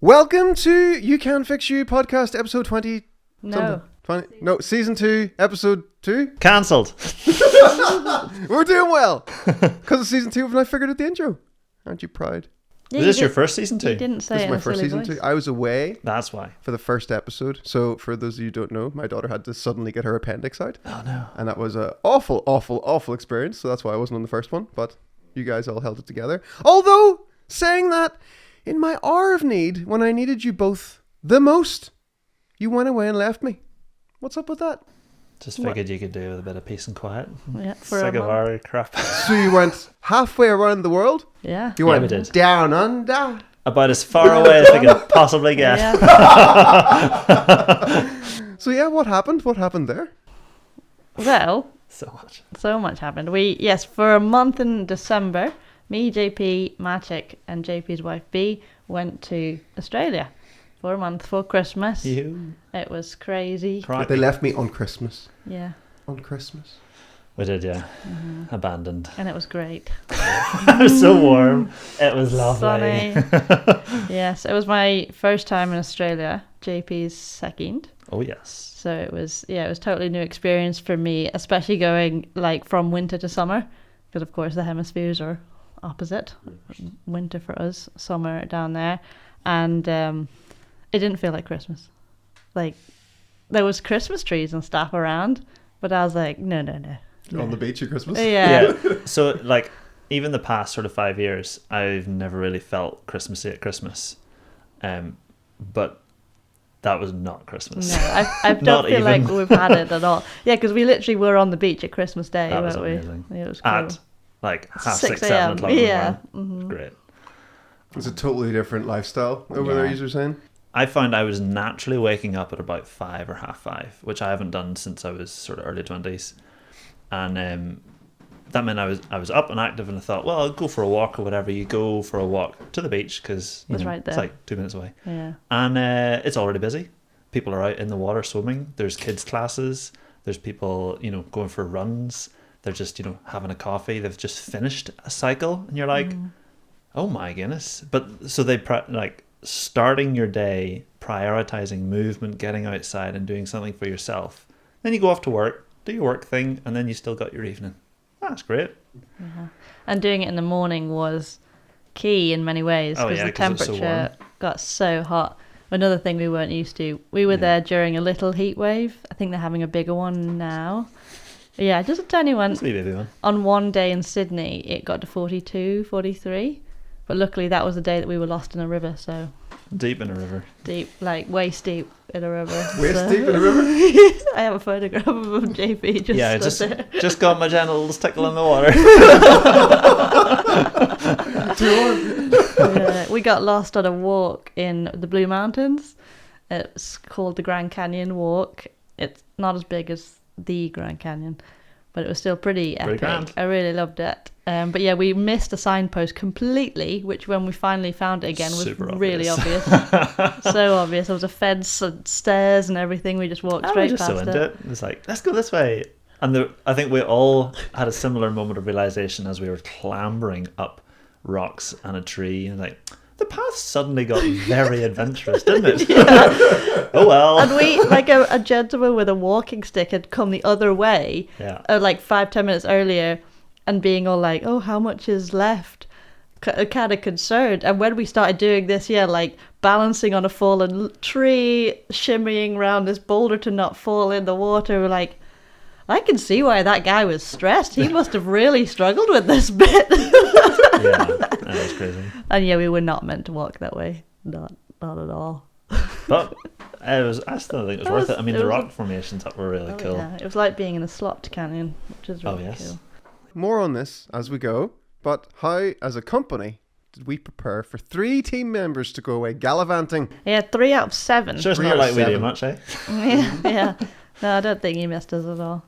Welcome to You Can Fix You podcast episode 20. No. 20, no, season 2, episode 2. Cancelled. We're doing well. Because it's season 2 when I figured out the intro. Aren't you proud? Yeah, Is this your first season 2? You didn't say This it is in my a first silly season voice. 2. I was away That's why. for the first episode. So for those of you who don't know, my daughter had to suddenly get her appendix out. Oh no. And that was an awful experience. So that's why I wasn't on the first one. But you guys all held it together. Although, saying that, in my hour of need, when I needed you both the most, you went away and left me. What's up with that? Just figured you could do with a bit of peace and quiet. Yeah, for Sick a of month. our crap. So you went halfway around the world? Yeah. You Yeah, went we did. down under? About as far away as we could possibly get. Yeah. So yeah, what happened? What happened there? Well, So much. so much happened. Yes, for a month in December, me, JP, Maciek, and JP's wife B went to Australia for a month for Christmas. You. It was crazy. They left me on Christmas. Yeah. On Christmas. We did, yeah. Abandoned. And it was great. It was so warm. It was lovely. Sunny. Yes, it was my first time in Australia. JP's second. Oh yes. So it was totally new experience for me, especially going like from winter to summer, because of course the hemispheres are opposite. Winter for us, summer down there, and it didn't feel like Christmas. Like there was Christmas trees and stuff around, but I was like, no. On the beach at Christmas? Yeah. So like even the past sort of 5 years, I've never really felt Christmassy at Christmas. But that was not Christmas. No, I don't Not feel like even. we've had it at all. Yeah, because we literally were on the beach at Christmas Day, That was weren't we? amazing. Yeah, it was cool. At like half 6 6, 7 a.m. o'clock in the Yeah. morning. Great. It's a totally different lifestyle over there, Yeah. you were saying? I found I was naturally waking up at about 5 or half 5, which I haven't done since I was sort of early 20s. And that meant I was up and active, and I thought, well, I'll go for a walk or whatever. You go for a walk to the beach because It's right it's there. like 2 minutes away. Yeah. And it's already busy. People are out in the water swimming. There's kids' classes. There's people, going for runs. They're just, having a coffee. They've just finished a cycle. And you're like, oh my goodness. But so they starting your day, prioritizing movement, getting outside and doing something for yourself. Then you go off to work, do your work thing, and then you still got your evening. That's great. And doing it in the morning was key in many ways Oh, because yeah, the 'cause it's so temperature got so hot. Another thing we weren't used to. We were there during a little heat wave. I think they're having a bigger one now. Yeah, just a tiny one. That's a wee baby one. On one day in Sydney, it got to 42, 43. But luckily that was the day that we were lost in a river, so Deep in a river. deep, like waist deep in a river. Waist So- deep in the river? I have a photograph of JP just Yeah, stood there. just got my genitals tickling the water. Yeah, we got lost on a walk in the Blue Mountains. It's called the Grand Canyon Walk. It's not as big as the Grand Canyon, but it was still pretty epic. grand. I really loved it. But yeah, we missed a signpost completely, which when we finally found it again was Super really obvious. obvious. So obvious. There was a fence and stairs and everything. We just walked I was straight just past so into it. It's like, let's go this way. And I think we all had a similar moment of realization as we were clambering up rocks and a tree. And like, the path suddenly got very adventurous, didn't it? Oh well. And we, like a gentleman with a walking stick had come the other way, Yeah. like 5-10 minutes earlier, and being all like, oh, how much is left? Kind of concerned. And when we started doing this, like balancing on a fallen tree, shimmying around this boulder to not fall in the water, we're like, I can see why that guy was stressed. He must have really struggled with this bit. Yeah. That was crazy. And yeah, we were not meant to walk that way. Not at all. But I still think it was worth it. I mean, it the was rock formations up were really cool. Yeah, it was like being in a slot canyon, which is really yes. cool. More on this as we go. But how, as a company, did we prepare for 3 team members to go away gallivanting? Yeah, 3 out of 7. Sure, it's 3 not out like of we do 7. much, eh? Yeah. No, I don't think he missed us at all.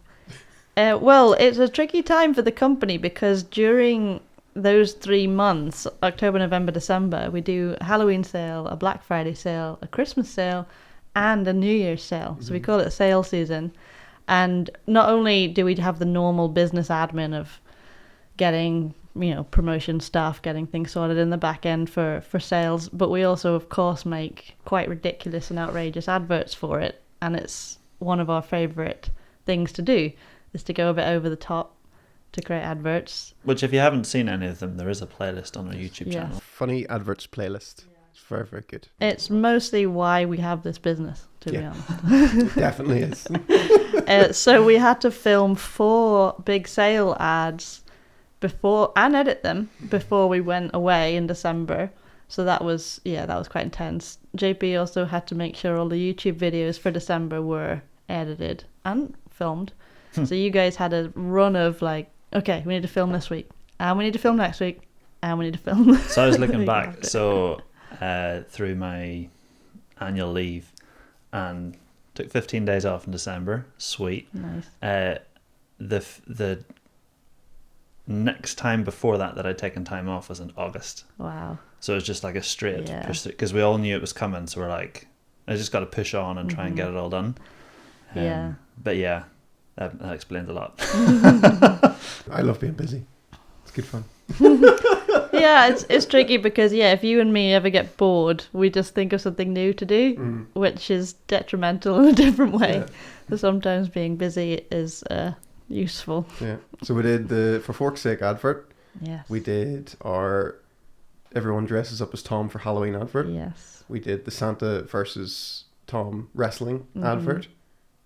Well, it's a tricky time for the company because during those 3 months, October, November, December, we do a Halloween sale, a Black Friday sale, a Christmas sale, and a New Year's sale. So we call it sale season. And not only do we have the normal business admin of getting promotion staff getting things sorted in the back end for sales. But we also, of course, make quite ridiculous and outrageous adverts for it. And it's one of our favourite things to do, is to go a bit over the top to create adverts. Which, if you haven't seen any of them, there is a playlist on our YouTube channel. Funny adverts playlist. It's very, very good. It's mostly why we have this business, to be honest. It definitely is. So we had to film 4 big sale ads before, and edit them before we went away in December. So that was quite intense. JP also had to make sure all the YouTube videos for December were edited and filmed. So you guys had a run of like, okay, we need to film this week, and we need to film next week, and we need to film. So I was looking back, through my annual leave, and took 15 days off in December. Sweet. Nice. The next time before that I'd taken time off was in August. Wow. So it was just like a straight push, because we all knew it was coming. So we're like, I just got to push on and try and get it all done. But yeah, that explains a lot. I love being busy. It's good fun. Yeah, it's tricky because if you and me ever get bored, we just think of something new to do, which is detrimental in a different way. Yeah. So sometimes being busy is useful. Yeah. So we did the For Fork's Sake advert. Yes. We did our Everyone Dresses Up as Tom for Halloween advert. Yes. We did the Santa versus Tom wrestling advert.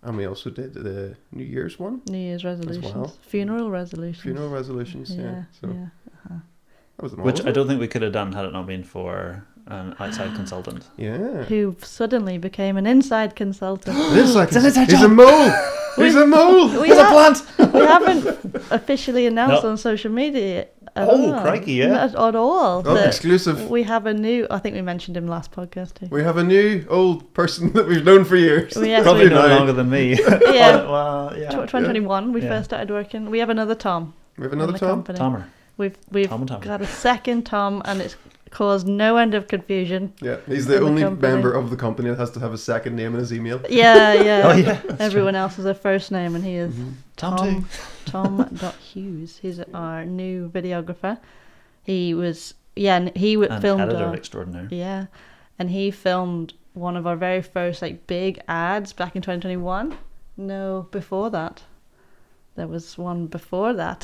And we also did the New Year's one. New Year's resolutions. Well. Funeral resolutions. Funeral resolutions, So that was them all, Which wasn't I it? don't think we could have done had it not been for an outside consultant. Yeah. Who suddenly became an inside consultant. He's an inside a job. mole! He's a mole! We There's a plant! We haven't officially announced No. on social media at Oh, all. crikey, yeah. Not at all. Oh, that exclusive. We have a new, I think we mentioned him last podcast too. We have a new old person that we've known for years. Yes, Probably we no now. longer than me. Yeah. Well, yeah. 2021, we Yeah. first started working. We have another Tom. We have in another the Tom. company. Tomer. We've Tom and Tom. got a second Tom, and it's caused no end of confusion. Yeah, he's the In the only company. member of the company that has to have a second name in his email. Yeah. Oh, yeah. Everyone else has a first name, and he is Tom too. Tom.Hughes. He's our new videographer. He was, An filmed editor our, extraordinaire. yeah, and he filmed one of our very first big ads back in 2021. No, before that. There was one before that.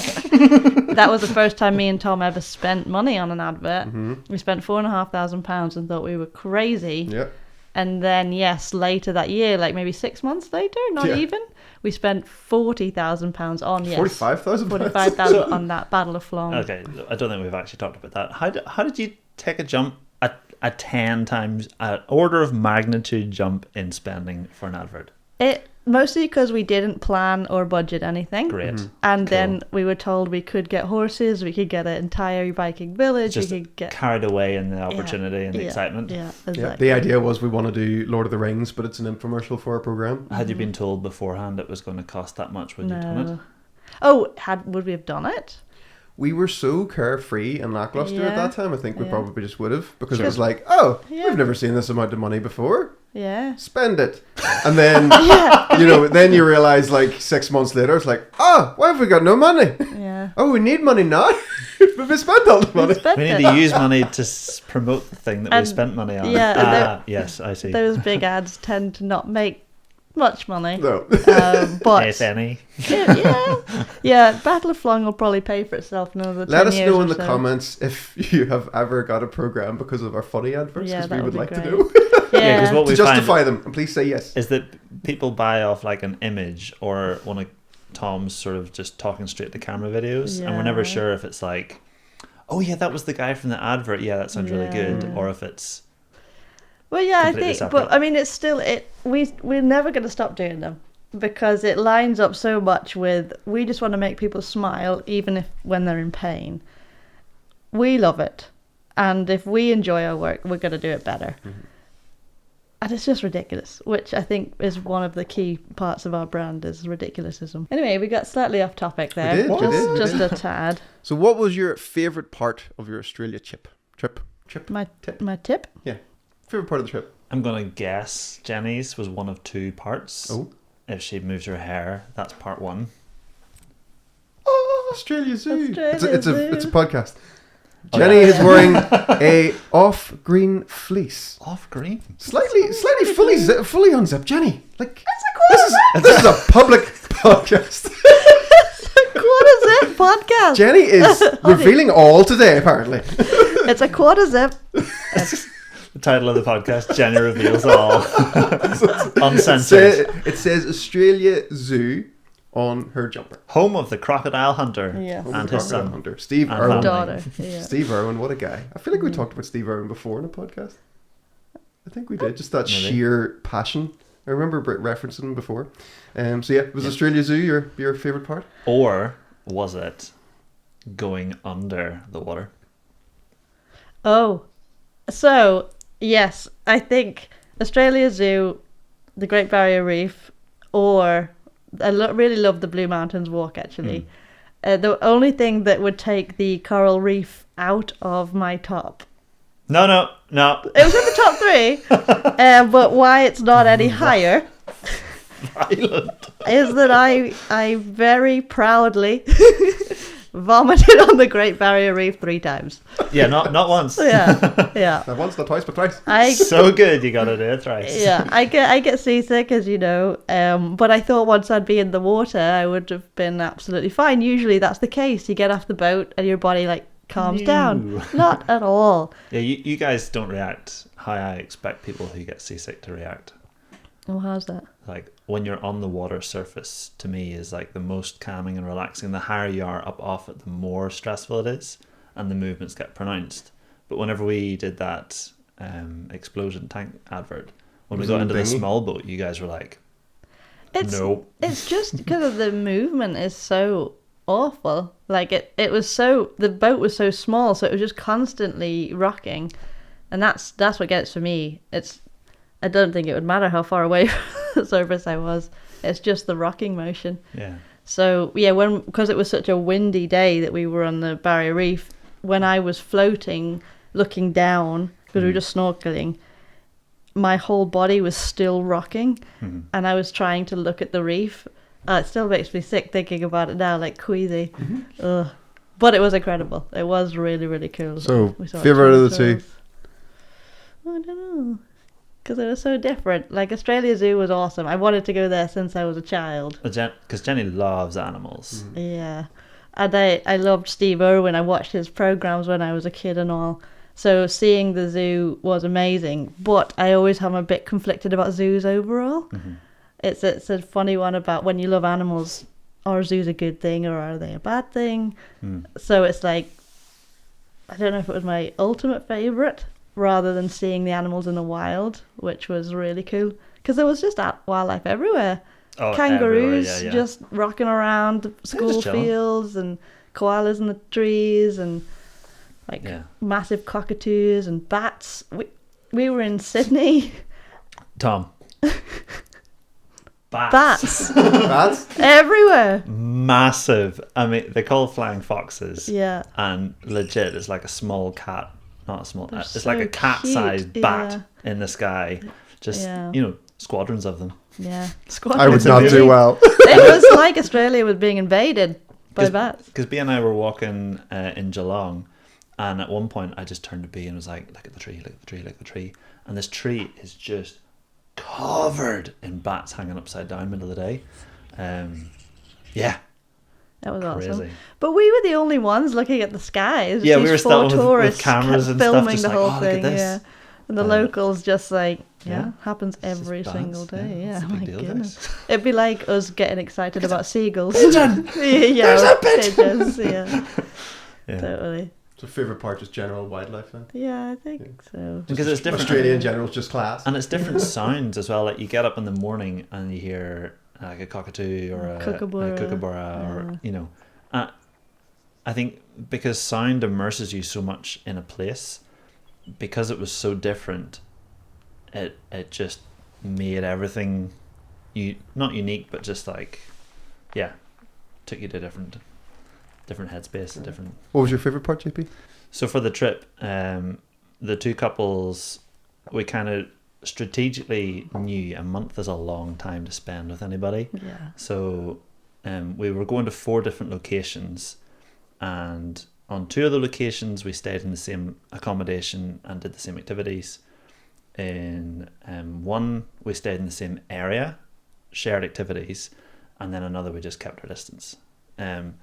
That was the first time me and Tom ever spent money on an advert. We spent £4,500 and thought we were crazy. Yeah. And then, later that year, maybe 6 months later, not even, we spent £40,000 on, 45,000? 45,000 on that Battle of Flong. Okay, I don't think we've actually talked about that. How did you take a jump, a 10 times, an order of magnitude jump in spending for an advert? It mostly because we didn't plan or budget anything. Great. And Cool. then we were told we could get horses, we could get an entire biking village, Just we could get... carried away in the opportunity and the excitement. Yeah, exactly. Yeah, the idea was we want to do Lord of the Rings, but it's an infomercial for our program. Had you been told beforehand it was going to cost that much when you done it? Oh, would we have done it? We were so carefree and lackluster at Yeah. that time, I think we Yeah. probably just would have. Because it Just- was like, oh, Yeah. we've never seen this amount of money before. Yeah. Spend it. And then, then you realise 6 months later, it's like, why have we got no money? Yeah. Oh, we need money now? But we spent all the money. Spent We need it. to use money to promote the thing that we And- spent money on. yeah, and Yes, I see. Those big ads tend to not make much money. No. But If any. yeah, Battle of Flong will probably pay for itself in another 10 Let us years know or in the so. comments if you have ever got a program because of our funny adverts, Yeah, because we that would would like be to great. know. Yeah, because what To we justify find them, and please say yes. is that people buy off an image or one of Tom's sort of just talking straight to camera videos, and we're never Yeah. sure if it's oh yeah, that was the guy from the advert. Yeah, that sounds really good. Yeah. Or if it's Well, yeah, I completely think, separate. but I mean, it's still we're never going to stop doing them because it lines up so much with we just want to make people smile, even when they're in pain. We love it, and if we enjoy our work, we're going to do it better. And it's just ridiculous, which I think is one of the key parts of our brand is ridiculousism. Anyway, we got slightly off topic there. did, we did, we Just did. a tad. So what was your favourite part of your Australia trip? My Tip. my tip. Yeah. Favourite part of the trip? I'm gonna guess Jenny's was one of 2 parts. Oh. If she moves her hair, that's part 1. Australia Zoo. Australia It's Zoo. a podcast. Jenny is wearing a off-green fleece. Off green. Slightly fully unzipped. Jenny, like this is a public podcast. Quarter zip podcast. Jenny is revealing all today, apparently. It's a quarter zip. The title of the podcast, Jenny Reveals All. Uncensored. It says Australia Zoo on her jumper. Home of the crocodile hunter Yeah. and his son. Hunter, Steve And Irwin. Daughter. Yeah. Steve Irwin, what a guy. I feel like we talked about Steve Irwin before in a podcast. I think we did. Just that Maybe. sheer passion. I remember referencing him before. So yeah, was Australia Zoo your favourite part? Or was it going under the water? Oh, so yes, I think Australia Zoo, the Great Barrier Reef, or I really love the Blue Mountains Walk actually. The only thing that would take the coral reef out of my top. No. It was in the top three, but why it's not any higher Violent. is that I very proudly vomited on the Great Barrier Reef 3 times. Yeah, not once. Yeah. Not once, not twice, but thrice. So good, you gotta do it thrice. Yeah, I get seasick, as you know. But I thought once I'd be in the water, I would have been absolutely fine. Usually that's the case. You get off the boat and your body like calms down. No. Not at all. Yeah, you guys don't react how I expect people who get seasick to react. Oh, how's that? Like when you're on the water surface, to me, is like the most calming and relaxing. The higher you are up off it, the more stressful it is, and the movements get pronounced. But whenever we did that explosion tank advert, when we Was got it into the thingy? small boat, you guys were like, It's "No." it's just because of the movement is so awful. Like it was so, the boat was so small, so it was just constantly rocking, and that's what gets for me. I don't think it would matter how far away from the surface I was. It's just the rocking motion. Yeah. So yeah, because it was such a windy day that we were on the Barrier Reef, when I was floating, looking down because we were just snorkeling, my whole body was still rocking, and I was trying to look at the reef. It still makes me sick thinking about it now, like queasy. Ugh. But it was incredible. It was really, really cool. So, We saw favourite of the two? turtles. I don't know. Because it was so different. Like, Australia Zoo was awesome. I wanted to go there since I was a child. Because Jenny loves animals. Yeah. And I loved Steve Irwin. I watched his programs when I was a kid and all. So seeing the zoo was amazing. But I always am a bit conflicted about zoos overall. It's a funny one about when you love animals, are zoos a good thing or are they a bad thing? So it's like, I don't know if it was my ultimate favourite, rather than seeing the animals in the wild, which was really cool. Because there was just wildlife everywhere. Oh, Kangaroos everywhere, yeah. just rocking around the school just chilling. fields, and koalas in the trees, and like massive cockatoos and bats. We were in Sydney. Tom. Bats Bats? everywhere. Massive. I mean, they're called flying foxes. Yeah. And legit, it's like a small cat. Not a small. They're It's like a so cat-sized cute, bat in the sky. Just squadrons of them. Yeah. I would It's not amazing. do well. It was like Australia was being invaded by bats. Because B and I were walking in Geelong, and at one point I just turned to B and was like, "Look at the tree! Look at the tree! Look at the tree!" And this tree is just covered in bats hanging upside down middle of the day. Yeah. That was Crazy. awesome. But we were the only ones looking at the skies. Yeah, we These were four still with tourists cameras and filming stuff, just the like, whole "Oh, look at thing. this." Yeah, and the locals just like, happens It's just every bats, single day. Yeah, It's a my big deal, goodness. guys. It'd be like us getting excited about seagulls. Pigeon! Yeah, There's a pigeon! pigeons, yeah, Yeah. totally. So favourite part, just general wildlife then? Yeah, I think so. Because it's different. Australia in general is just class. And it's different sounds as well. Like you get up in the morning and you hear like a cockatoo or a kookaburra or I think because sound immerses you so much in a place, because it was so different, it just made everything not unique, but just like took you to different headspace, different. What was your favourite part, JP? So for the trip, the two couples, we kind of strategically knew a month is a long time to spend with anybody. Yeah. So we were going to 4 different locations, and on 2 of the locations we stayed in the same accommodation and did the same activities. In one we stayed in the same area, shared activities, and then another we just kept our distance. And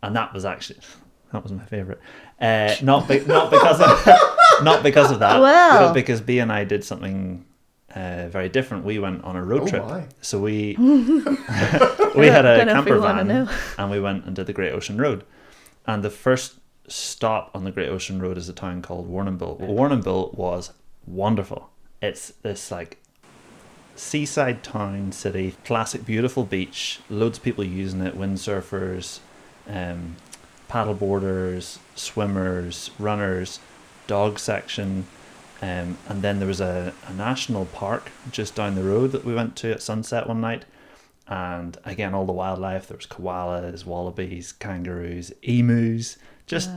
that was my favourite. Not because of that, Wow. but because B and I did something very different. We went on a road trip. My. So we we had a Don't know if we camper wanna van, know. and we went and did the Great Ocean Road. And the first stop on the Great Ocean Road is a town called Warrnambool. Warrnambool was wonderful. It's this like seaside town, city, classic beautiful beach, loads of people using it, windsurfers, paddle boarders, swimmers, runners, dog section, and then there was a national park just down the road that we went to at sunset one night, and again all the wildlife. There was koalas, wallabies, kangaroos, emus, just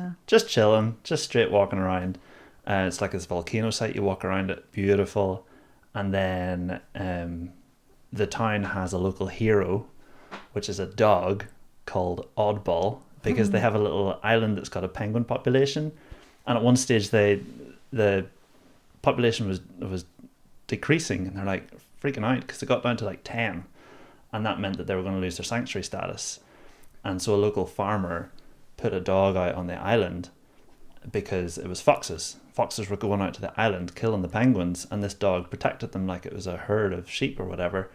chilling, just straight walking around. It's like this volcano site, you walk around it, beautiful. And then the town has a local hero, which is a dog called Oddball, because they have a little island that's got a penguin population. And at one stage, the population was decreasing, and they're like freaking out because it got down to like 10. And that meant that they were going to lose their sanctuary status. And so a local farmer put a dog out on the island because it was foxes. Foxes were going out to the island, killing the penguins, and this dog protected them like it was a herd of sheep or whatever.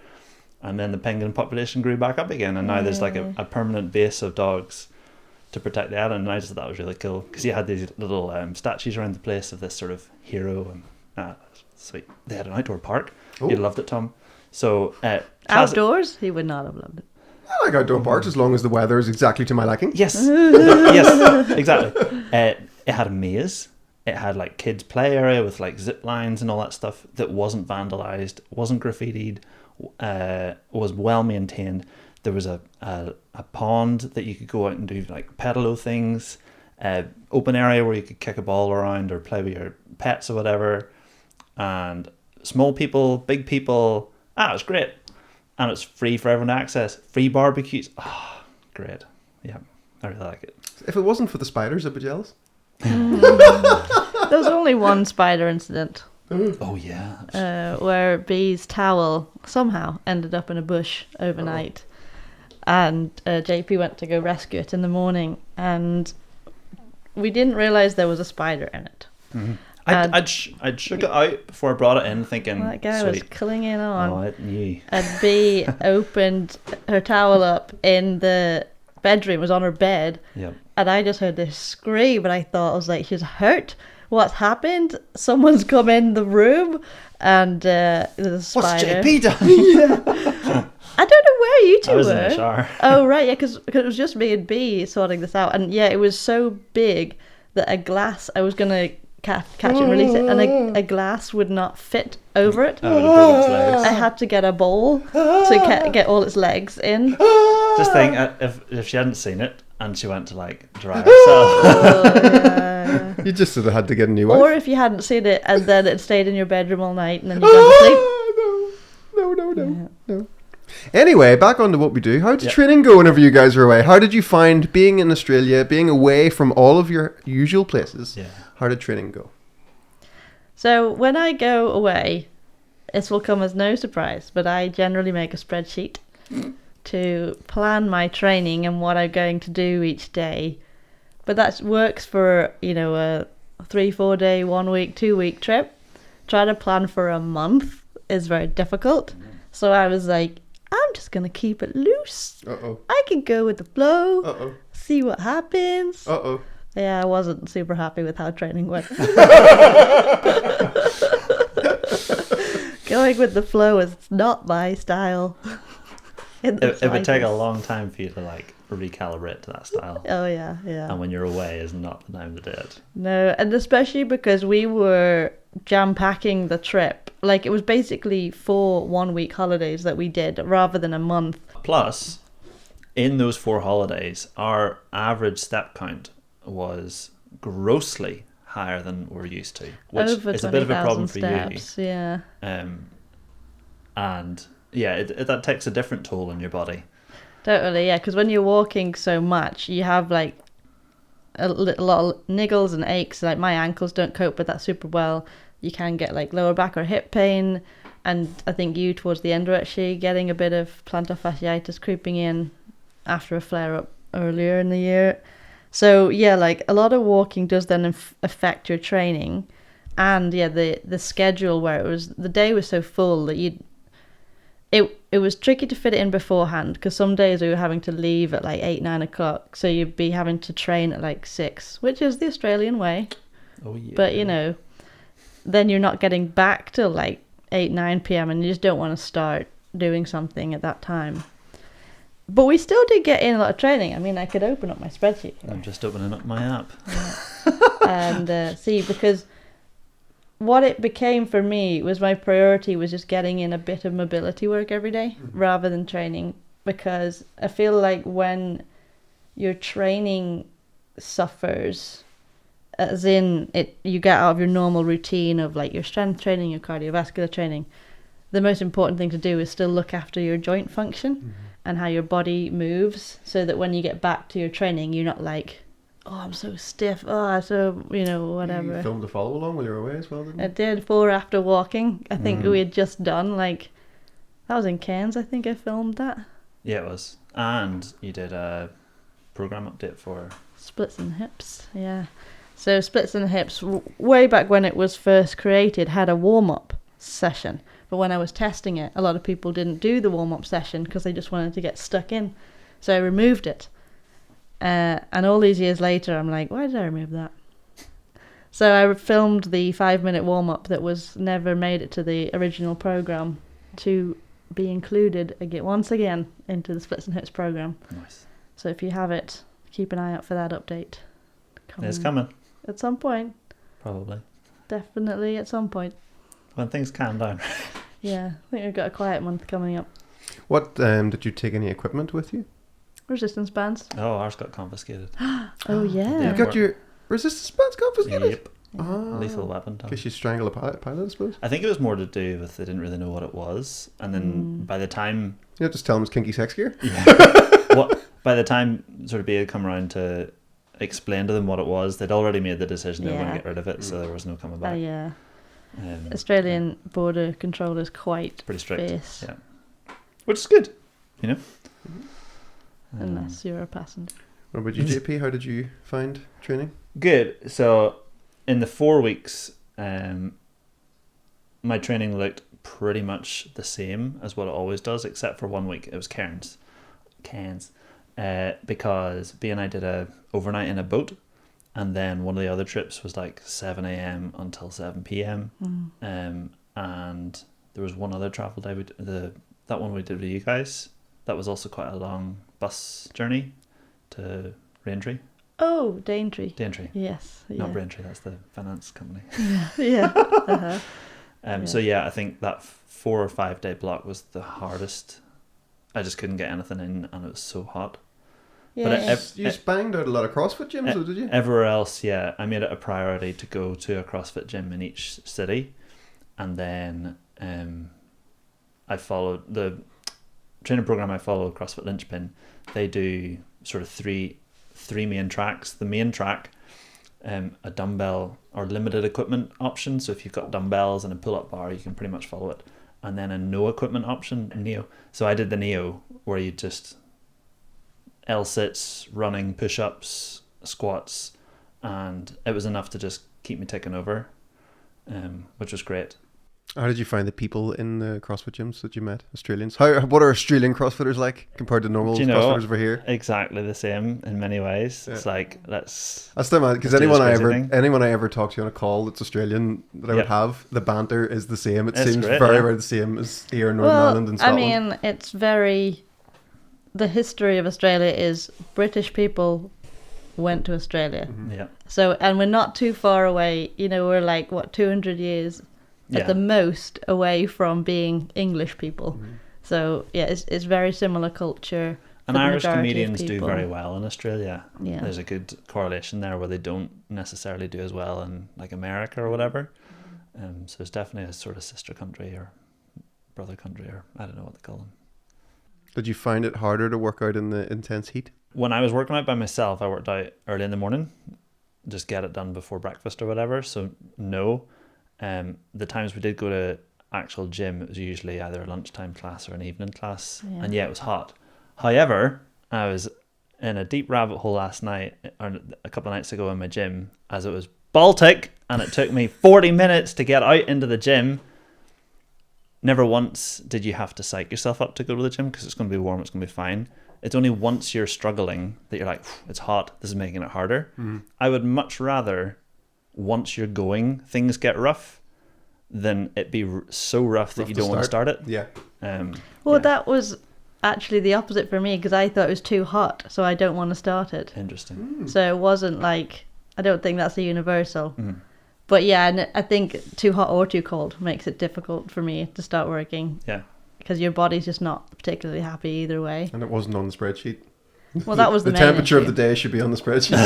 And then the penguin population grew back up again, and now there's like a permanent base of dogs to protect the island. And I just thought that was really cool, because you had these little statues around the place of this sort of hero, and sweet. They had an outdoor park. Oh. You loved it, Tom. So Outdoors, he would not have loved it. I like outdoor parks as long as the weather is exactly to my liking. Yes, yes, exactly. It had a maze. It had like kids play area with like zip lines and all that stuff that wasn't vandalized, wasn't graffitied, was well maintained. There was a pond that you could go out and do like pedalo things, open area where you could kick a ball around or play with your pets or whatever, and small people, big people. It was great. And it's free for everyone to access. Free barbecues. Great. Yeah, I really like it. If it wasn't for the spiders, I'd be jealous. There was only one spider incident Oh, yeah. where B's towel somehow ended up in a bush overnight. And JP went to go rescue it in the morning, and we didn't realise there was a spider in it. Mm-hmm. I'd shook it out before I brought it in, thinking, That guy was sweet. clinging on. Oh, it knew. And B opened her towel up in the bedroom, was on her bed, Yep. and I just heard this scream, and I was like, she's hurt. What's happened? Someone's come in the room, and there's a spider. What's JP done? I don't know where you two I was were. in the shower. Oh, right, yeah, because it was just me and B sorting this out. And yeah, it was so big that a glass, I was going to catch it and release it, and a glass would not fit over it. I would have broken its legs. I had to get a bowl to get all its legs in. Just think, if she hadn't seen it and she went to like dry herself. Oh, yeah. You just sort of had to get a new wife. Or if you hadn't seen it and then it stayed in your bedroom all night and then you gone to sleep. No. Anyway, back on to what we do. How did Yeah. training go whenever you guys were away? How did you find being in Australia, being away from all of your usual places? Yeah. How did training go? So when I go away, this will come as no surprise, but I generally make a spreadsheet to plan my training and what I'm going to do each day. But that works for, a 3-4 day, 1 week, 2 week trip. Try to plan for a month is very difficult. So I was like, I'm just going to keep it loose. Uh-oh. I can go with the flow, Uh-oh. see what happens. Uh-oh. Yeah, I wasn't super happy with how training went. Going with the flow is not my style. It would take a long time for you to like recalibrate to that style. Oh, yeah. And when you're away is not the time to do it. No, and especially because we were jam-packing the trip. Like, it was basically 4 1-week holidays that we did rather than a month. Plus, in those 4 holidays, our average step count was grossly higher than we're used to, which Over is a bit of a problem 20,000 for you. steps, yeah. And yeah, that takes a different toll on your body. Totally, yeah. Because when you're walking so much, you have like a lot of niggles and aches. Like my ankles don't cope with that super well. You can get like lower back or hip pain, and I think you towards the end were actually getting a bit of plantar fasciitis creeping in after a flare up earlier in the year. So yeah, like a lot of walking does then affect your training, and yeah, the schedule where the day was so full that it was tricky to fit it in beforehand, because some days we were having to leave at like 8-9 o'clock, so you'd be having to train at like 6, which is the Australian way. Oh yeah. But then you're not getting back till like 8-9 p.m. and you just don't want to start doing something at that time. But we still did get in a lot of training. I mean, I could open up my spreadsheet here. I'm just opening up my app. And see, because what it became for me was my priority was just getting in a bit of mobility work every day rather than training, because I feel like when your training suffers, as in you get out of your normal routine of like your strength training, your cardiovascular training, the most important thing to do is still look after your joint function and how your body moves, so that when you get back to your training, you're not like, oh, I'm so stiff, whatever. You filmed a follow along while you were away as well, didn't you? I did, 4 after walking. I think we had just done, like, that was in Cairns, I think I filmed that. Yeah, it was. And you did a program update for Splits and hips, yeah. So Splits and hips, way back when it was first created, had a warm-up session. But when I was testing it, a lot of people didn't do the warm-up session because they just wanted to get stuck in. So I removed it. And all these years later, I'm like, why did I remove that? So I filmed the 5-minute warm-up that was never made it to the original program to be included once again into the Splits and Hips program. Nice. So if you have it, keep an eye out for that update. It's coming. At some point. Probably. Definitely at some point. When things calm down. Yeah, I think we've got a quiet month coming up. What, did you take any equipment with you? Resistance bands. Oh, ours got confiscated. Oh, yeah. Yeah. You got your resistance bands confiscated? Yep. Ah, Lethal weapon. Tom. guess you strangle a pilot, I suppose. I think it was more to do with they didn't really know what it was, and then by the time Yeah, just tell them it's kinky sex gear. by the time sort of BA come around to explain to them what it was, they'd already made the decision they were going to get rid of it, so there was no coming back. Yeah. Um, Australian border control is quite pretty strict. fierce, Yeah, which is good, you know. unless you're a passenger. What about you, JP? How did you find training? Good. So in the 4 weeks, my training looked pretty much the same as what it always does, except for 1 week. It was Cairns, because B and I did a overnight in a boat, and then one of the other trips was like 7 a.m. until 7 p.m. And there was one other travel day. That one we did with you guys. That was also quite a long bus journey to Raintree. Oh, Daintree. Daintree. Yes. Yeah. Not Braintree, that's the finance company. Yeah. Uh-huh. So yeah, I think that 4 or 5 day block was the hardest. I just couldn't get anything in, and it was so hot. Yeah. You banged out a lot of CrossFit gyms, though, did you? Everywhere else, yeah, I made it a priority to go to a CrossFit gym in each city, and then I followed the training program. I followed CrossFit Linchpin. They do sort of three main tracks. The main track, a dumbbell or limited equipment option. So if you've got dumbbells and a pull-up bar, you can pretty much follow it. And then a no equipment option, Neo. So I did the Neo, where you just L-sits, running, push-ups, squats, and it was enough to just keep me ticking over, which was great. How did you find the people in the CrossFit gyms that you met? Australians? What are Australian CrossFitters like compared to normal CrossFitters over here? Exactly the same in many ways. Yeah. It's like that's the man, because do anyone this crazy thing. I ever talk to on a call that's Australian that I would have, the banter is the same. It It's seems great, very the same as here in Northern Ireland and Scotland. I mean, it's very... The history of Australia is British people went to Australia. yeah. So, and we're not too far away. We're like, 200 years at the most away from being English people. So, yeah, it's very similar culture. And for the Irish majority of comedians do people. very well in Australia. Yeah. There's a good correlation there where they don't necessarily do as well in like America or whatever. So it's definitely a sort of sister country or brother country, or I don't know what they call them. Did you find it harder to work out in the intense heat? When I was working out by myself, I worked out early in the morning, just get it done before breakfast or whatever. So no, the times we did go to actual gym, it was usually either a lunchtime class or an evening class, and it was hot. However, I was in a deep rabbit hole last night, or a couple of nights ago in my gym, as it was Baltic, and it took me 40 minutes to get out into the gym. Never once did you have to psych yourself up to go to the gym because it's going to be warm, it's going to be fine. It's only once you're struggling that you're like, it's hot, this is making it harder. I would much rather, once you're going, things get rough than it be so rough that you don't want to start it. Yeah. That was actually the opposite for me because I thought it was too hot, so I don't want to start it. Interesting. So it wasn't like, I don't think that's a universal. But yeah, and I think too hot or too cold makes it difficult for me to start working. Yeah. Because your body's just not particularly happy either way. And it wasn't on the spreadsheet. Well, that was the main temperature issue. of the day should be on the spreadsheet.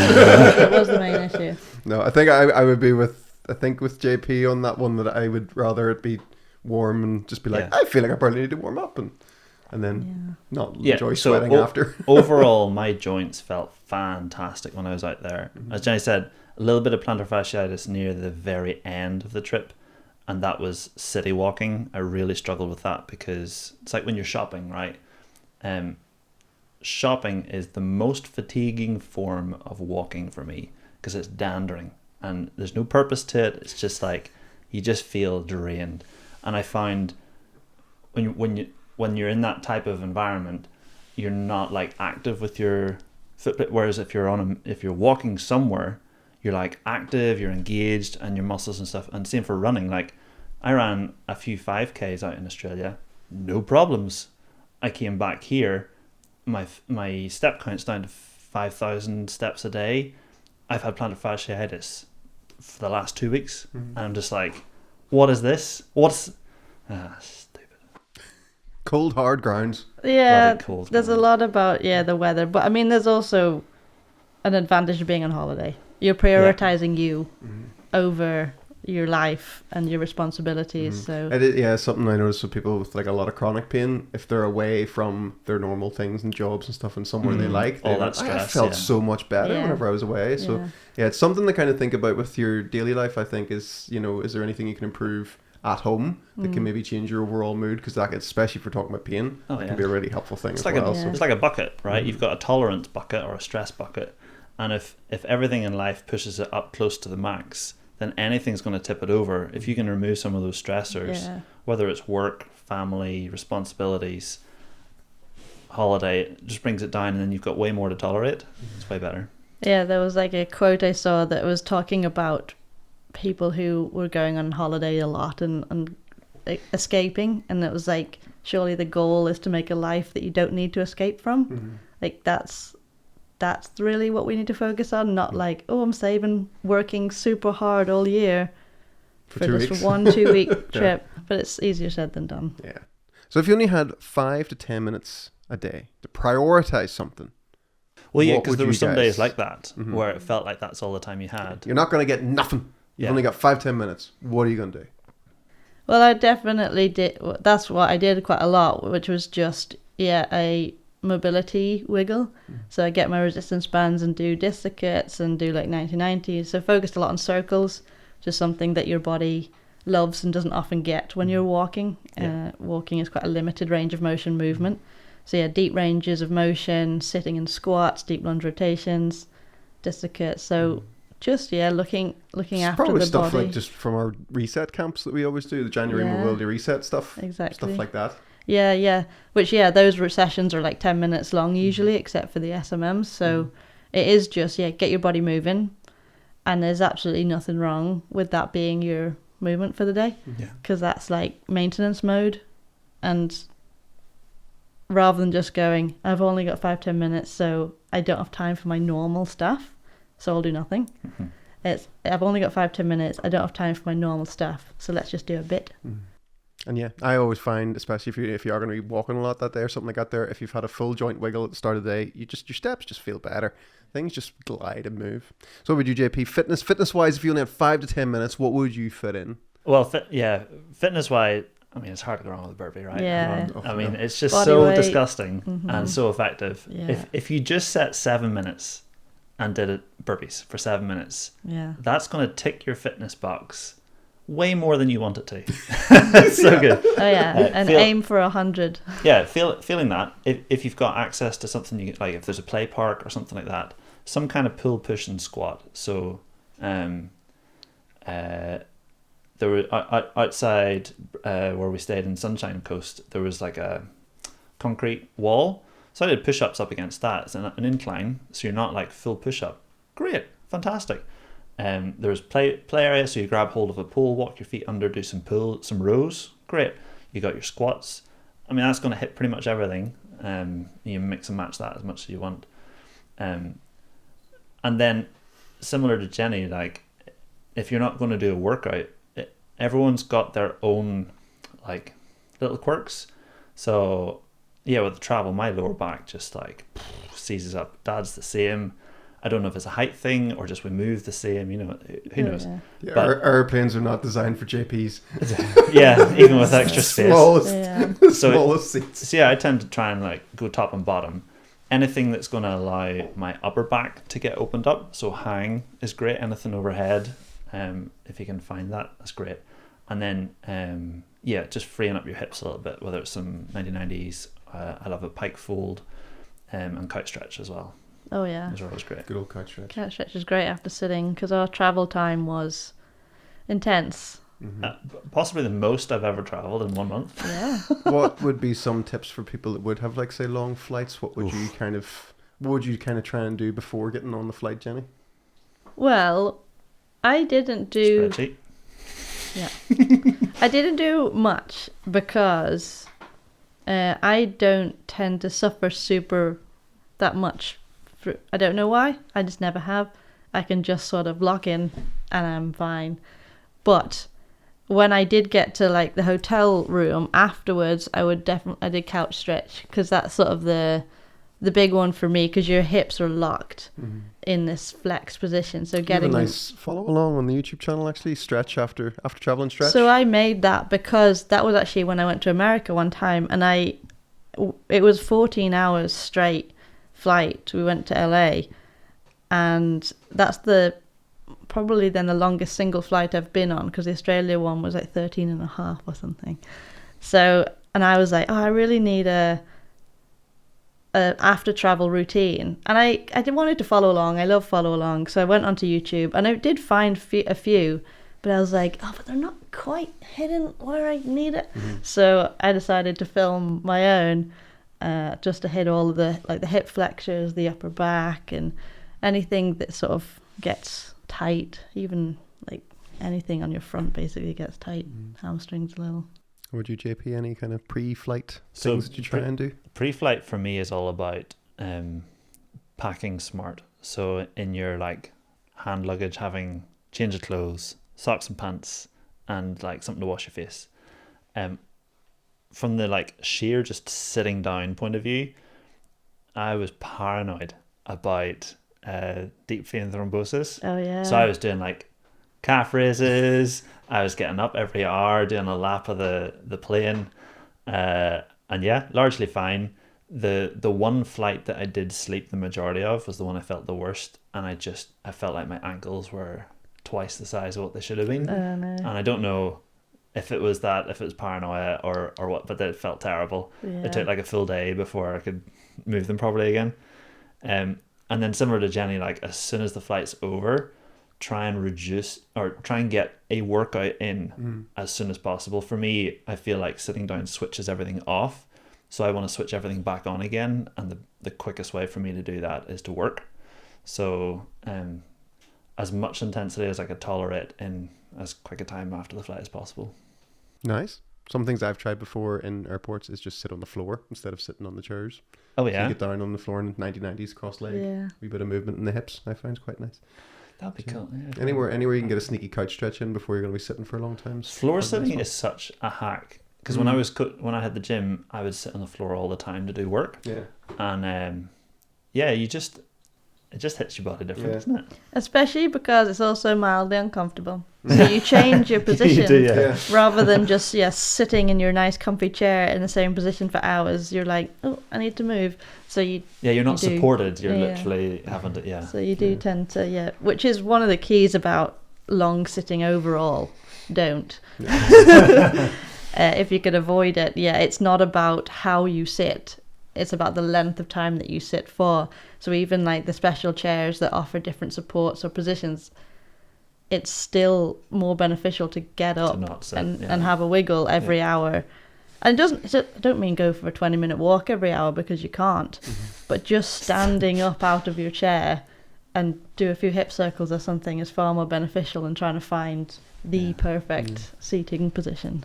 It was the main issue. No, I think I would be with JP on that one, that I would rather it be warm and just be like, I feel like I probably need to warm up and then not enjoy sweating after. Overall, my joints felt fantastic when I was out there. As Jenny said, a little bit of plantar fasciitis near the very end of the trip, and that was city walking. I really struggled with that because it's like when you're shopping, right? Shopping is the most fatiguing form of walking for me because it's dandering and there's no purpose to it. It's just like you just feel drained. And I find when you're in that type of environment, you're not like active with your foot. Whereas if you're walking somewhere, you're like active, you're engaged, and your muscles and stuff. And same for running. Like I ran a few 5Ks out in Australia, no problems. I came back here, my step count's down to 5,000 steps a day. I've had plantar fasciitis for the last 2 weeks, and I'm just like, what is this? What's stupid. Cold, hard grounds. Yeah, cold there's ground. a lot about the weather, but I mean, there's also an advantage of being on holiday. You're prioritizing you over your life and your responsibilities. So It is, something I notice with people with like a lot of chronic pain, if they're away from their normal things and jobs and stuff and somewhere they like, all that I stress, felt so much better Yeah. whenever I was away. So it's something to kind of think about with your daily life. I think is is there anything you can improve at home that can maybe change your overall mood, because that, especially if we're talking about pain, can be a really helpful thing It's as well. it's like a bucket, right? You've got a tolerance bucket or a stress bucket, and if everything in life pushes it up close to the max, then anything's going to tip it over. If you can remove some of those stressors, whether it's work, family, responsibilities, holiday, it just brings it down, and then you've got way more to tolerate. It's way better. Yeah, there was like a quote I saw that was talking about people who were going on holiday a lot and escaping, and it was like, surely the goal is to make a life that you don't need to escape from. Like that's really what we need to focus on, not like, oh, I'm saving working super hard all year for this 2 weeks. 1-2 week trip. But it's easier said than done. Yeah. So if you only had 5 to 10 minutes a day to prioritize something, Well, yeah, what because would there were you some guys- days like that where it felt like that's all the time you had. you're not going to get nothing. You've only got 5-10 minutes. What are you going to do? Well, I definitely did. That's what I did quite a lot, which was just, a mobility wiggle. So I get my resistance bands and do dislocates and do like 90-90s. So focused a lot on circles, just something that your body loves and doesn't often get when you're walking. Walking is quite a limited range of motion movement. So deep ranges of motion, sitting in squats, deep lunge rotations, dislocates. So just looking It's after probably the stuff body. like just from our reset camps that we always do, the January Yeah. mobility reset stuff. Exactly. Stuff like that. Yeah. Which, those sessions are like 10 minutes long usually, except for the SMMs. So it is just, get your body moving. And there's absolutely nothing wrong with that being your movement for the day. Yeah. Because that's like maintenance mode. And rather than just going, I've only got 5-10 minutes, so I don't have time for my normal stuff, so I'll do nothing. It's, I've only got 5-10 minutes, I don't have time for my normal stuff, so let's just do a bit. And I always find, especially if you are going to be walking a lot that day or something like that there, if you've had a full joint wiggle at the start of the day, your steps just feel better. Things just glide and move. So what would you, JP, fitness wise, if you only had 5 to 10 minutes, what would you fit in? Well, fitness wise, I mean, it's hard to go wrong with a burpee, right? Yeah. I mean, it's just Body so weight. disgusting and so effective. Yeah. If you just set 7 minutes and did it burpees for 7 minutes, Yeah. that's going to tick your fitness box way more than you want it to. It's so good. Oh yeah, and aim for 100. Yeah, feeling that if you've got access to something you like, if there's a play park or something like that, some kind of pull, push, and squat. So, there were outside where we stayed in Sunshine Coast, there was like a concrete wall. So I did push-ups up against that. It's an incline, so you're not like full push-up. Great, fantastic. There was play area, so you grab hold of a pole, walk your feet under, do some rows. Great. You got your squats. I mean, that's going to hit pretty much everything. You mix and match that as much as you want. And then, similar to Jenny, like if you're not going to do a workout, everyone's got their own like little quirks. So yeah, with the travel, my lower back just like seizes up. Dad's the same. I don't know if it's a height thing or just we move the same. You know, who knows? Yeah, But- airplanes are not designed for JPs. Yeah, even with extra space. Smallest, Yeah. smallest seats. So yeah, I tend to try and like go top and bottom. Anything that's going to allow my upper back to get opened up. So hang is great. Anything overhead, if you can find that, that's great. And then yeah, just freeing up your hips a little bit. Whether it's some 1990s, I love a pike fold, and couch stretch as well. Oh yeah. Those are always great. Good old couch stretch. Cat stretch is great after sitting because our travel time was intense. Possibly the most I've ever travelled in 1 month. Yeah. What would be some tips for people that would have, like, say, long flights? What would you kind of try and do before getting on the flight, Jenny? Well, I didn't do. Spreadsheet. Yeah. I didn't do much because I don't tend to suffer super that much. I don't know why. I just never have. I can just sort of lock in and I'm fine. But when I did get to like the hotel room afterwards, I did couch stretch because that's sort of the big one for me because your hips are locked in this flex position. So You have getting a them. nice follow along on the YouTube channel, actually. Stretch after travel and stretch. So I made that because that was actually when I went to America one time, and it was 14 hours straight flight. We went to LA, and that's probably then the longest single flight I've been on because the Australia one was like 13 and a half or something. So, and I was like, oh, I really need a after travel routine, and I did wanted to follow along. I love follow along, so I went onto YouTube and I did find a few, but I was like, oh, but they're not quite hidden where I need it. So I decided to film my own, just to hit all of the hip flexors, the upper back, and anything that sort of gets tight, even like anything on your front basically gets tight, hamstrings a little. Would you, JP, any kind of pre-flight So things that you try and do? Pre-flight for me is all about packing smart. So in your like hand luggage, having change of clothes, socks and pants, and like something to wash your face. From the like sheer just sitting down point of view, I was paranoid about deep vein thrombosis. Oh yeah. So I was doing like calf raises. I was getting up every hour, doing a lap of the plane, and yeah, largely fine. The one flight that I did sleep the majority of was the one I felt the worst, and I felt like my ankles were twice the size of what they should have been. Oh no. And I don't know if it was paranoia or what, but it felt terrible. Yeah. It took like a full day before I could move them properly again. And then similar to Jenny, like as soon as the flight's over, try and get a workout in as soon as possible. For me, I feel like sitting down switches everything off. So I want to switch everything back on again. And the quickest way for me to do that is to work. So as much intensity as I could tolerate in as quick a time after the flight as possible. Nice. Some things I've tried before in airports is just sit on the floor instead of sitting on the chairs. Oh So yeah, you get down on the floor in 1990s cross leg. Yeah. Wee bit of movement in the hips. I find is quite nice. that'd be cool. Yeah. Anywhere you can get a sneaky couch stretch in before you're going to be sitting for a long time. Floor Quite a nice sitting one. is such a hack because when I had the gym, I would sit on the floor all the time to do work, Yeah. and yeah, you just it just hits your body different, Yeah. doesn't it? Especially because it's also mildly uncomfortable. So you change your position You do, yeah. Yeah. rather than just sitting in your nice comfy chair in the same position for hours. You're like, oh, I need to move. So you Yeah, you're not You do. supported. You're Yeah. literally having to, yeah. so you do Yeah. tend to which is one of the keys about long sitting overall. Don't. If you could avoid it, it's not about how you sit. It's about the length of time that you sit for. So even like the special chairs that offer different supports or positions, it's still more beneficial to get up not sit, and yeah. have a wiggle every hour. And I don't mean go for a 20-minute walk every hour because you can't, but just standing up out of your chair and do a few hip circles or something is far more beneficial than trying to find the perfect seating position.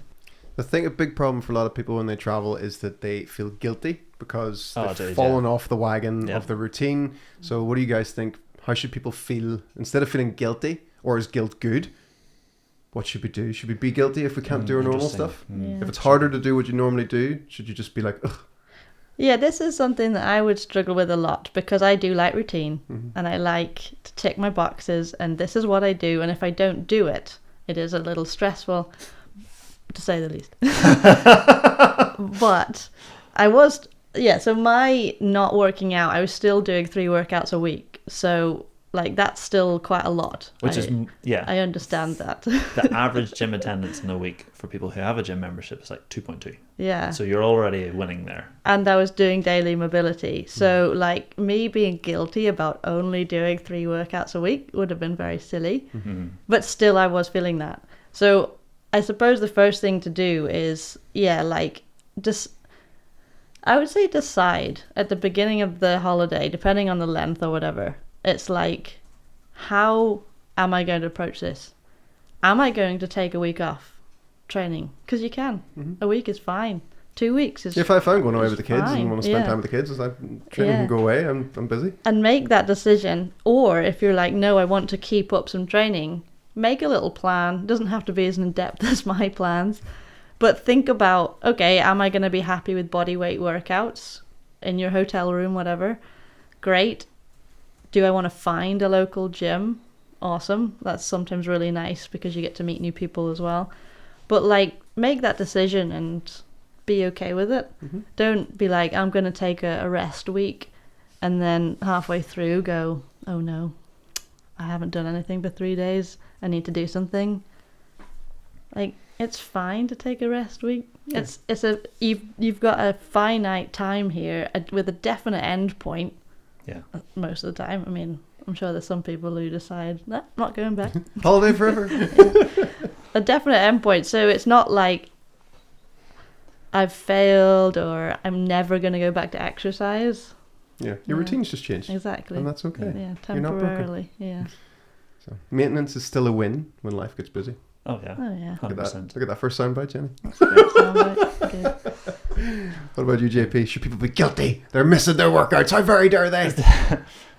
A big problem for a lot of people when they travel is that they feel guilty because they've dude, fallen off the wagon Yep. of the routine. So what do you guys think? How should people feel instead of feeling guilty, or is guilt good? What should we do? Should we be guilty if we can't do our normal Interesting. stuff? Yeah. If it's harder to do what you normally do, should you just be like, ugh? Yeah, this is something that I would struggle with a lot because I do like routine and I like to tick my boxes and this is what I do. And if I don't do it, it is a little stressful, to say the least. But so my not working out, I was still doing 3 workouts a week. So like that's still quite a lot. Which is, yeah. I understand that. The average gym attendance in a week for people who have a gym membership is like 2.2. Yeah. So you're already winning there. And I was doing daily mobility. So like me being guilty about only doing 3 workouts a week would have been very silly. But still I was feeling that. So I suppose the first thing to do is, I would say decide at the beginning of the holiday, depending on the length or whatever. It's like, how am I going to approach this? Am I going to take a week off training? Because you can. A week is fine. 2 weeks is If I'm going away with the kids fine. and want to spend time with the kids, training can go away. I'm busy. And make that decision. Or if you're like, no, I want to keep up some training, make a little plan. It doesn't have to be as in-depth as my plans. But think about, okay, am I going to be happy with body weight workouts in your hotel room, whatever? Great. Do I want to find a local gym? Awesome. That's sometimes really nice because you get to meet new people as well. But like, make that decision and be okay with it. Don't be like, I'm going to take a rest week and then halfway through go, oh no, I haven't done anything for 3 days. I need to do something. Like, it's fine to take a rest week. Yeah. You've got a finite time here with a definite end point. Yeah. Most of the time. I mean, I'm sure there's some people who decide, nah, I'm not going back. Holiday forever. A definite end point. So it's not like I've failed or I'm never going to go back to exercise. Yeah, your routine's just changed. Exactly. And that's okay. Yeah, You're not broken. temporarily. Yeah. So maintenance is still a win when life gets busy. Oh, yeah. Oh, yeah. Look at 100%. that. Look at that first soundbite, Jenny. That's a great soundbite. Good. What about you, JP? Should people be guilty? They're missing their workouts. How very dare they?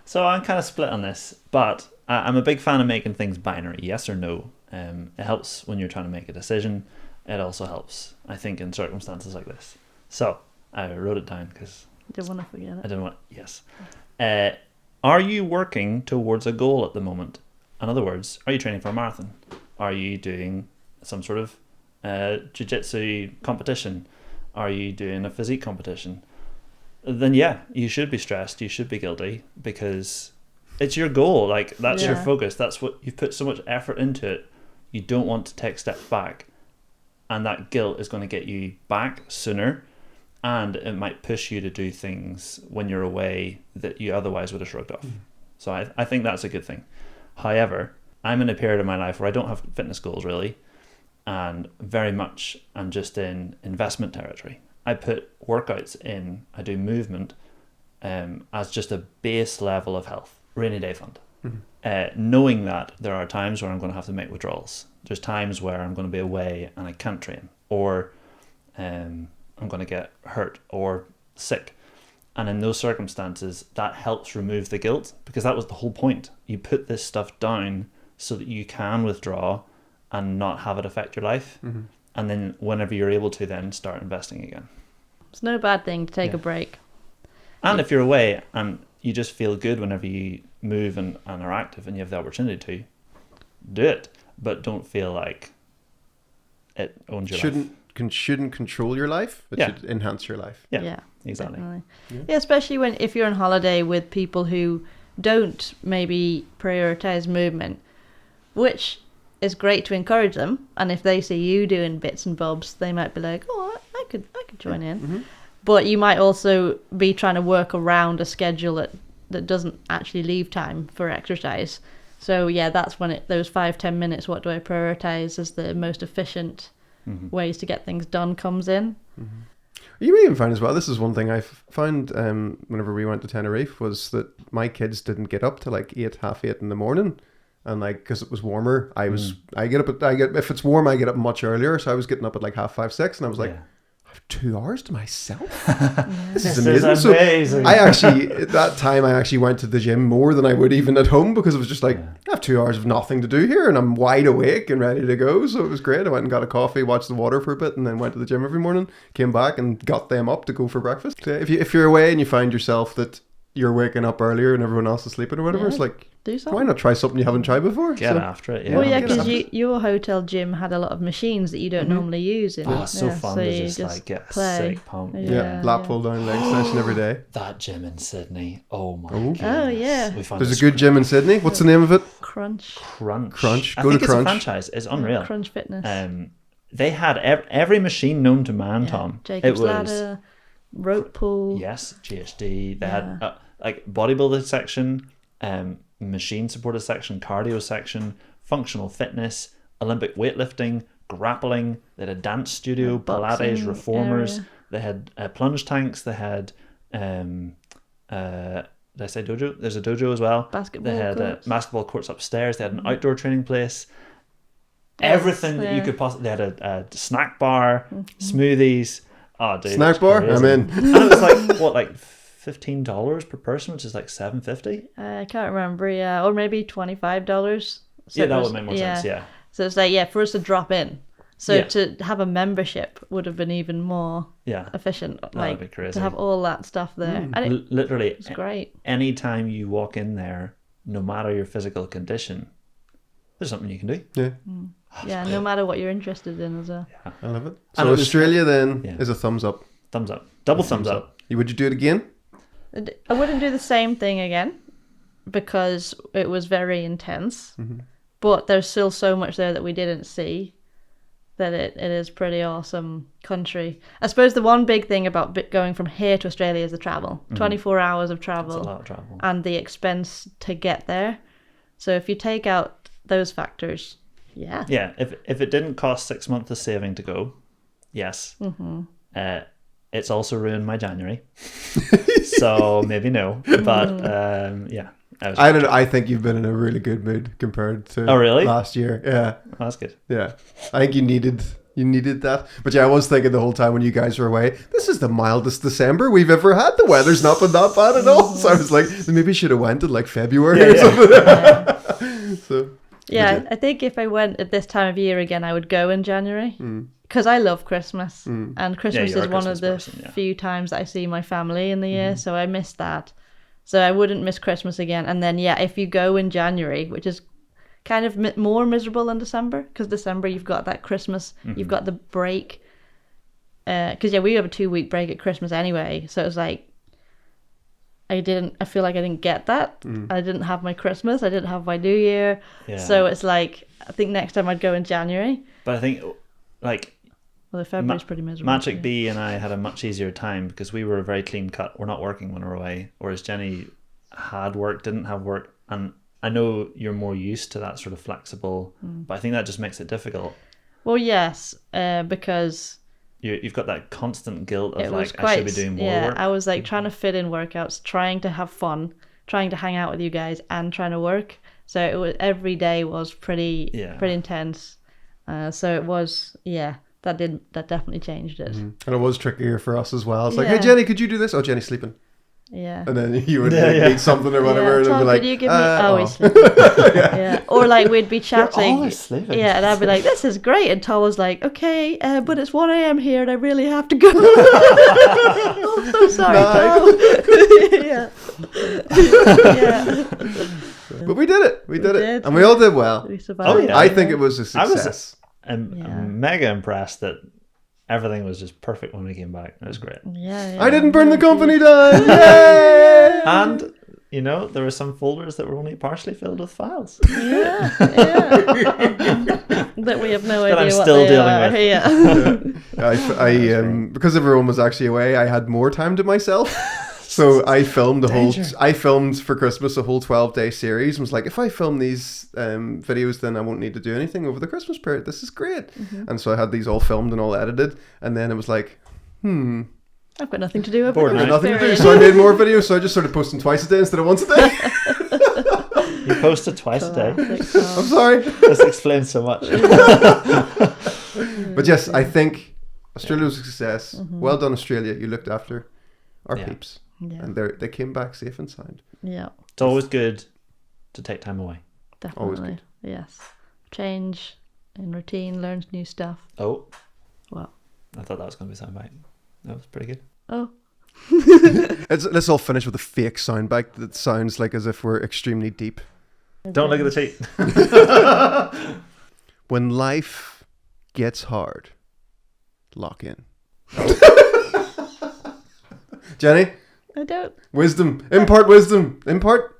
So I'm kind of split on this, but I'm a big fan of making things binary, yes or no. It helps when you're trying to make a decision. It also helps, I think, in circumstances like this. So I wrote it down because Didn't want to forget it. I didn't want. Yes. Are you working towards a goal at the moment? In other words, are you training for a marathon? Are you doing some sort of jiu-jitsu competition? Are you doing a physique competition? Then yeah, you should be stressed. You should be guilty because it's your goal. Like that's your Yeah. focus. That's what you've put so much effort into it. You don't want to take steps back, and that guilt is going to get you back sooner, and it might push you to do things when you're away that you otherwise would have shrugged off. So I think that's a good thing. However, I'm in a period of my life where I don't have fitness goals really, and very much I'm just in investment territory. I put workouts in, I do movement as just a base level of health, rainy day fund. Knowing that there are times where I'm going to have to make withdrawals. There's times where I'm going to be away and I can't train, or I'm going to get hurt or sick. And in those circumstances, that helps remove the guilt, because that was the whole point. You put this stuff down so that you can withdraw and not have it affect your life. And then whenever you're able to, then start investing again. It's no bad thing to take a break. And if you're away and you just feel good whenever you move and are active and you have the opportunity to do it, but don't feel like it owns your life. Shouldn't control your life. It should enhance your life. Yeah, exactly. Definitely. Yeah, especially if you're on holiday with people who don't maybe prioritize movement, which is great to encourage them. And if they see you doing bits and bobs, they might be like, "Oh, I could join in." Mm-hmm. But you might also be trying to work around a schedule that doesn't actually leave time for exercise. So yeah, that's when those 5-10 minutes. What do I prioritize as the most efficient ways to get things done comes in. Mm-hmm. You may even find as well, this is one thing I found whenever we went to Tenerife, was that my kids didn't get up till like 8:30 in the morning. And like, because it was warmer, if it's warm, I get up much earlier. So I was getting up at like 5:30, 6, and I was like, I have 2 hours to myself. This is amazing. So I actually, at that time, I actually went to the gym more than I would even at home, because it was just like, I have 2 hours of nothing to do here and I'm wide awake and ready to go. So it was great. I went and got a coffee, watched the water for a bit, and then went to the gym every morning, came back and got them up to go for breakfast. If you're away and you find yourself that you're waking up earlier and everyone else is sleeping or whatever, it's like, do something. Why not try something you haven't tried before? Get after it. Well, yeah, because your hotel gym had a lot of machines that you don't normally use. So fun to just like get a sick pump. Lat pull down leg session every day. That gym in Sydney. Oh my god. Oh yeah. There's a good gym in Sydney. What's the name of it? Crunch. Go I to think Crunch. It's a franchise. It's unreal. Crunch Fitness. They had every machine known to man, Tom. Jacob's Ladder, rope pull. Yes, GHD. They had like bodybuilder section, machine supported section, cardio section, functional fitness, Olympic weightlifting, grappling. They had a dance studio, Pilates, reformers. Area. They had plunge tanks. They had did I say dojo? There's a dojo as well. Basketball They had courts. basketball courts upstairs. They had an outdoor training place. Everything that you could possibly. They had a snack bar, smoothies. Oh, dude, Snack bar? crazy. I'm in. And it was like what, like $15 per person, which is like $7.50. I can't remember. Yeah, or maybe $25. So That would make more sense. Yeah. So it's like for us to drop in. So to have a membership would have been even more efficient. That'd be crazy. To have all that stuff there. And Literally, it's great. Anytime you walk in there, no matter your physical condition, there's something you can do. Yeah. Yeah, no matter what you're interested in as well. Yeah. I love it. So Australia then is a thumbs up. Thumbs up. Double thumbs up. Would you do it again? I wouldn't do the same thing again because it was very intense. But there's still so much there that we didn't see that it is pretty awesome country. I suppose the one big thing about going from here to Australia is the travel. 24 hours of travel. That's a lot of travel. And the expense to get there. So if you take out those factors, Yeah, if it didn't cost 6 months of saving to go, yes. It's also ruined my January. So maybe no. But I don't know. I think you've been in a really good mood compared to last year. Yeah. Oh, that's good. Yeah. I think you needed that. But yeah, I was thinking the whole time when you guys were away, this is the mildest December we've ever had. The weather's not been that bad at all. So I was like, maybe should have went in like February or something. So I think if I went at this time of year again, I would go in January because I love Christmas, and Christmas is one of the few times that I see my family in the year, so I miss that. So I wouldn't miss Christmas again. And then if you go in January, which is kind of more miserable than December, because December you've got that Christmas, you've got the break. Because we have a 2-week break at Christmas anyway, so it was like I feel like I didn't get that. I didn't have my Christmas. I didn't have my New Year. Yeah. So it's like, I think next time I'd go in January. But I think, like... Well, February's pretty miserable. Magic B and I had a much easier time because we were very clean cut. We're not working when we're away. Whereas Jenny had work, didn't have work. And I know you're more used to that sort of flexible, but I think that just makes it difficult. Well, yes, because... You've got that constant guilt of I should be doing more work. I was like trying to fit in workouts, trying to have fun, trying to hang out with you guys, and trying to work. So it was every day was pretty intense. So it was that definitely changed it. And it was trickier for us as well. It's like, hey Jenny, could you do this? Oh, Jenny's sleeping. Yeah. And then you would Yeah. eat something or whatever, Yeah, and it'd Tom, be like, could you give me? oh. He's sleeping. Yeah. Or like we'd be chatting. always sleeping. Yeah, and I'd be like, "This is great," and Tom was like, "Okay, but it's 1 a.m. here, and I really have to go." Oh, I'm so sorry, Tom. Yeah. Yeah. But we did it. We did it. did. And we all did well. We survived. Oh, yeah. I think it was a I was- success. I'm Yeah. mega impressed that everything was just perfect when we came back. It was great. Yeah. I didn't burn the Thank company you. down. Yay! And, you know, there were some folders that were only partially filled with files. Yeah. That we have no That idea I'm what still they dealing are. with. Yeah. Because everyone was actually away, I had more time to myself. So I filmed I filmed for Christmas a whole 12-day series and was like, if I film these videos, then I won't need to do anything over the Christmas period. This is great. And so I had these all filmed and all edited. And then it was like, I've got nothing to do over Bored the now. nothing to do. period. So I made more videos. So I just started posting twice a day instead of once a day. You posted twice a day. Classic Tom. I'm sorry. This explains so much. But yes, I think Australia was a success. Well done, Australia. You looked after our Yeah. peeps. Yeah. And they came back safe and sound. Yeah. It's always good to take time away. Always Definitely. Yes. Change in routine, learn new stuff. Oh, Well. I thought that was going to be soundbite. That was pretty good. Oh. Let's all finish with a fake soundbite that sounds like as if we're extremely deep. Don't look at the cheat. When life gets hard, lock in. Jenny, I don't. wisdom. Impart wisdom.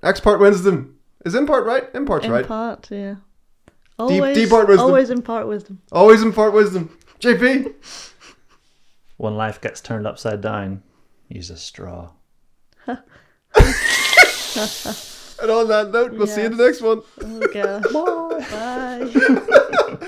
Expart wisdom. Is impart right? Impart's right. Impart, yeah. Always, depart wisdom. Always impart wisdom. Always impart wisdom. JP. When life gets turned upside down, use a straw. And on that note, we'll see you in the next one. Oh, God. Bye.